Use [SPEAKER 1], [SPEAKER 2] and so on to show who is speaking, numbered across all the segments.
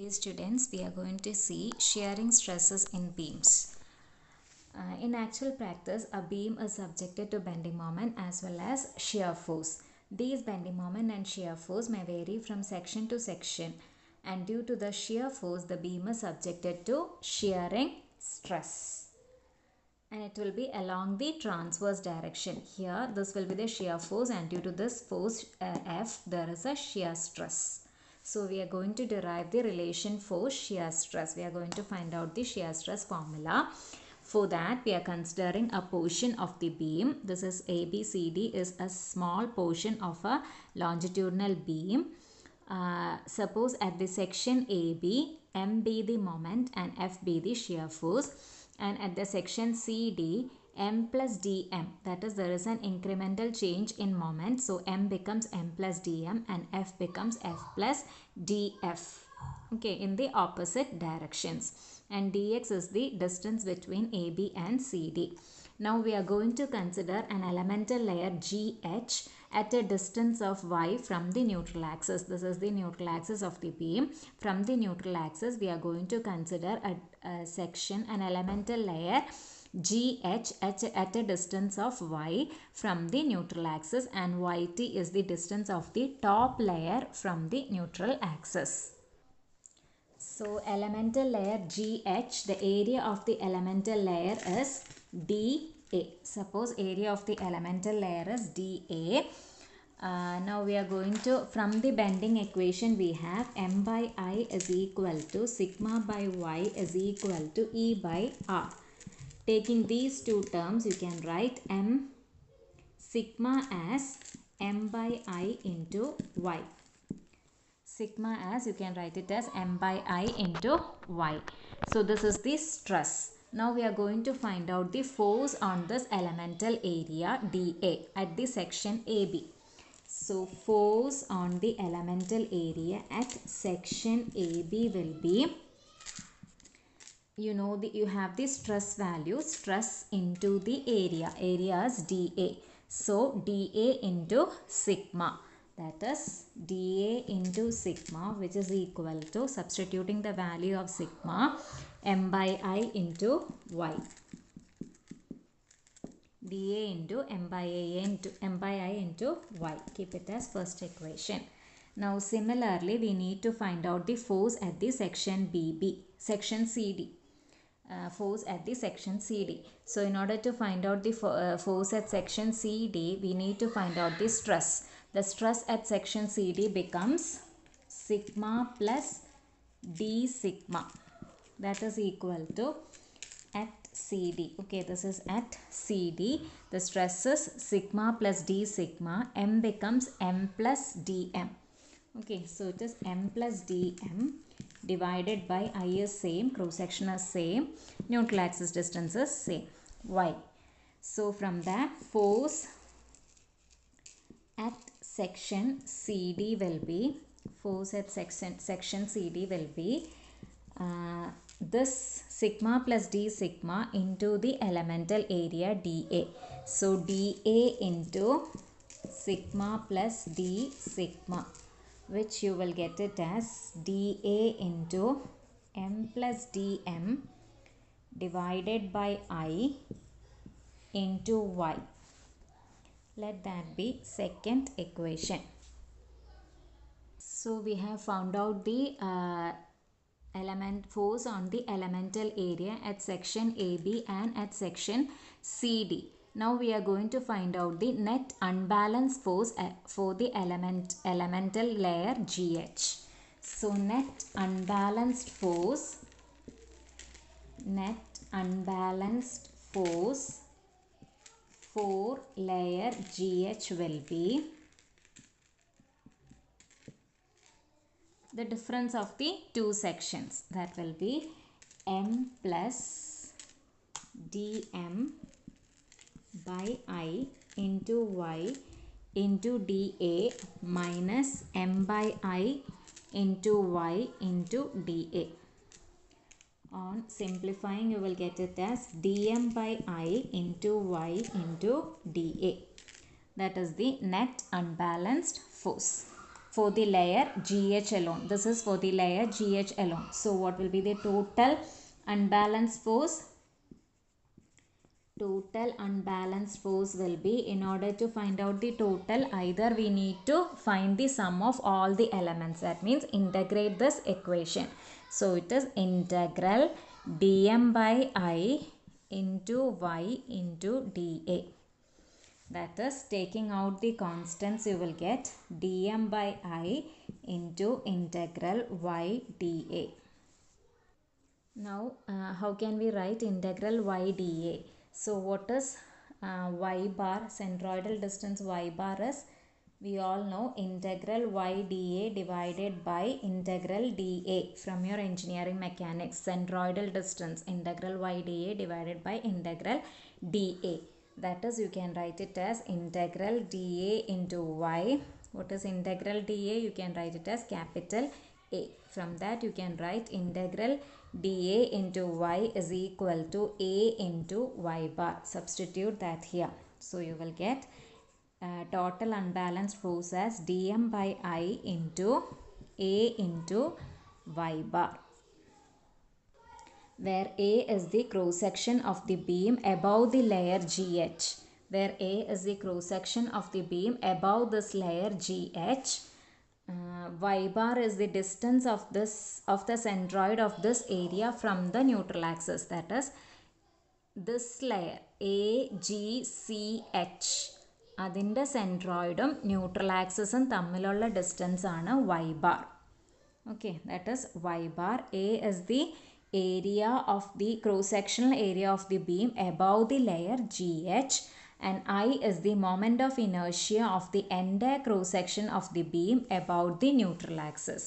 [SPEAKER 1] Today students, we are going to see shearing stresses in beams. In actual practice, a beam is subjected to bending moment as well as shear force. These bending moment and shear force may vary from section to section, and due to the shear force, the beam is subjected to shearing stress. And it will be along the transverse direction. Here, this will be the shear force, and due to this force F, there is a shear stress. So we are going to derive the relation for shear stress. We are going to find out the shear stress formula. For that, we are considering a portion of the beam. This is ABCD is a small portion of a longitudinal beam. Suppose at the section AB, M be the moment and F be the shear force. And at the section CD, M plus dm, that is, there is an incremental change in moment, so M becomes M plus dm and F becomes F plus df, okay, in the opposite directions, and dx is the distance between AB and CD. Now we are going to consider an elemental layer GH at a distance of y from the neutral axis. This is the neutral axis of the beam. From the neutral axis, we are going to consider a section, an elemental layer GH at a distance of y from the neutral axis, and YT is the distance of the top layer from the neutral axis. So elemental layer GH, the area of the elemental layer is dA. Suppose area of the elemental layer is dA. Now we are going to, from the bending equation, we have M by I is equal to sigma by Y is equal to E by R. Taking these two terms, you can write M sigma as M by I into Y. Sigma as, you can write it as M by I into Y. So this is the stress. Now we are going to find out the force on this elemental area dA at the section AB. So force on the elemental area at section AB will be, you have the stress value, stress into the area is dA. So dA into sigma, that is dA into sigma, which is equal to, substituting the value of sigma, M by I into Y. dA into M by I into Y. Keep it as first equation. Now similarly, we need to find out the force at the section section CD. Force at the section CD. So in order to find out the force at section CD, we need to find out the stress. The stress at section CD becomes sigma plus d sigma, that is equal to at CD. Okay, this is at CD. The stress is sigma plus d sigma. M becomes M plus dm. Okay, so it is M plus dm divided by I is same, cross section is same, neutral axis distance is same, Y. So from that, force at section CD will be, force at section CD will be this sigma plus d sigma into the elemental area dA. So dA into sigma plus d sigma, which you will get it as dA into M plus dm divided by I into Y. Let that be second equation. So we have found out the force on the elemental area at section AB and at section CD. Now we are going to find out the net unbalanced force for the elemental layer GH. So net unbalanced force for layer GH will be the difference of the two sections, that will be M plus dm by I into Y into dA minus M by I into Y into dA. On simplifying, you will get it as dm by I into Y into dA. That is the net unbalanced force. for the layer GH alone. This is for the layer GH alone. So what will be the total unbalanced force? Total unbalanced force will be, in order to find out the total, either we need to find the sum of all the elements. That means integrate this equation. So it is integral dm by I into y into dA. That is, taking out the constants, you will get dm by I into integral y dA. Now, how can we write integral y dA? So, what is y bar? Centroidal distance y bar is, we all know, integral y dA divided by integral dA from your engineering mechanics. Centroidal distance, integral y dA divided by integral dA. That is, you can write it as integral dA into y. What is integral dA? You can write it as capital A. From that, you can write integral dA into y is equal to A into y bar. Substitute that here. So, you will get total unbalanced force as dm by I into A into y bar, where A is the cross section of the beam above the layer GH. Where A is the cross section of the beam above this layer GH. Y bar is the distance of the centroid of this area from the neutral axis. That is, this layer AGCH, അതിൻ്റെ സെൻട്രോയിഡും neutral ആക്സിസും തമ്മിലുള്ള distance ആണ് y bar. Okay, that is y bar. A is the area of the cross-sectional area of the beam above the layer GH, and I is the moment of inertia of the entire cross-section of the beam about the neutral axis.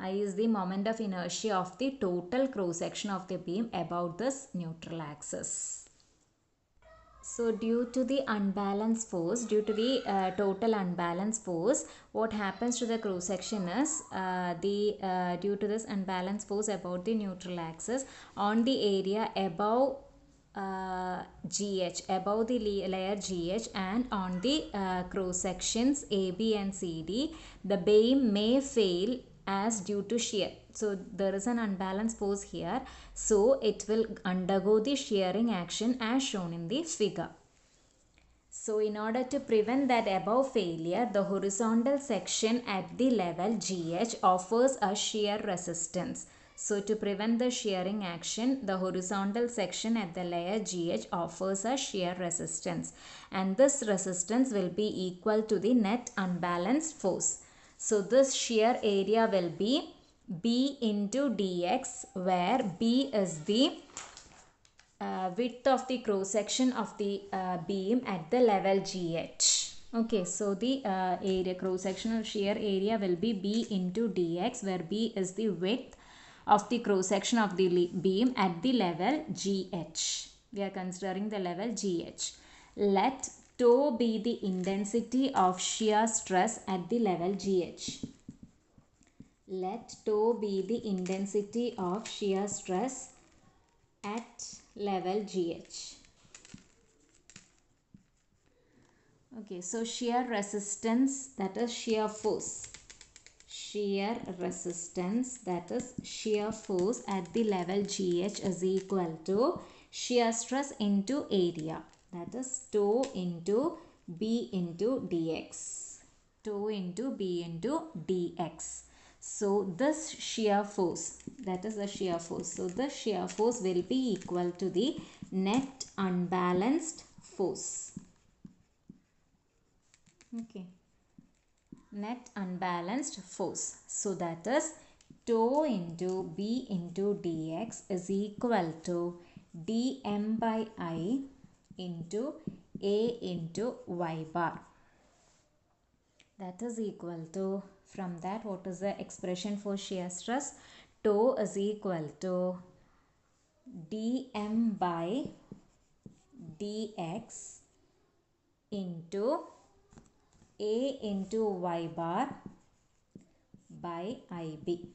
[SPEAKER 1] I is the moment of inertia of the total cross-section of the beam about this neutral axis. So due to the unbalanced force, due to the total unbalanced force, what happens to the cross section is, due to this unbalanced force about the neutral axis on the area above GH, above the layer GH, and on the cross sections AB and CD, the beam may fail as due to shear. So there is an unbalanced force here, so it will undergo the shearing action as shown in the figure. So in order to prevent that above failure, the horizontal section at the level GH offers a shear resistance. So to prevent the shearing action, the horizontal section at the layer GH offers a shear resistance, and this resistance will be equal to the net unbalanced force. So this shear area will be B into dx, where B is the width of the cross section of the beam at the level GH. Okay, so the area, cross sectional shear area will be B into dx, where B is the width of the cross section of the beam at the level GH. We are considering the level GH. Let tau be the intensity of shear stress at the level GH. Let tau be the intensity of shear stress at level GH. Okay, so shear resistance, that is shear force. Shear resistance, that is shear force at the level GH, is equal to shear stress into area. That is tau into B into dx. Tau into B into dx. So this shear force, that is the shear force. So the shear force will be equal to the net unbalanced force. Okay. Net unbalanced force. So that is tau into B into dx is equal to dm by I into A into y bar. That is equal to, from that, what is the expression for shear stress? Tau is equal to dm by dx into A into y bar by IB.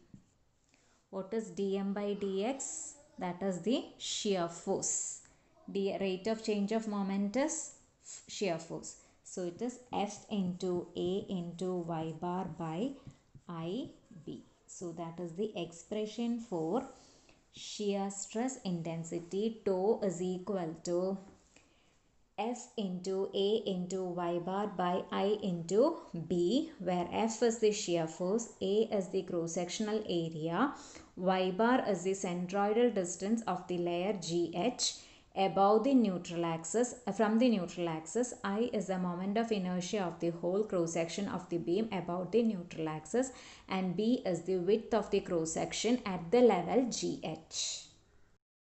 [SPEAKER 1] What is dm by dx? That is the shear force. The rate of change of moment is shear force. So it is F into A into Y bar by IB. So that is the expression for shear stress intensity. Tau is equal to F into A into Y bar by I into B, where F is the shear force, A is the cross-sectional area, Y bar is the centroidal distance of the layer GH above the neutral axis. From the neutral axis, I is the moment of inertia of the whole cross-section of the beam about the neutral axis, and B is the width of the cross-section at the level GH.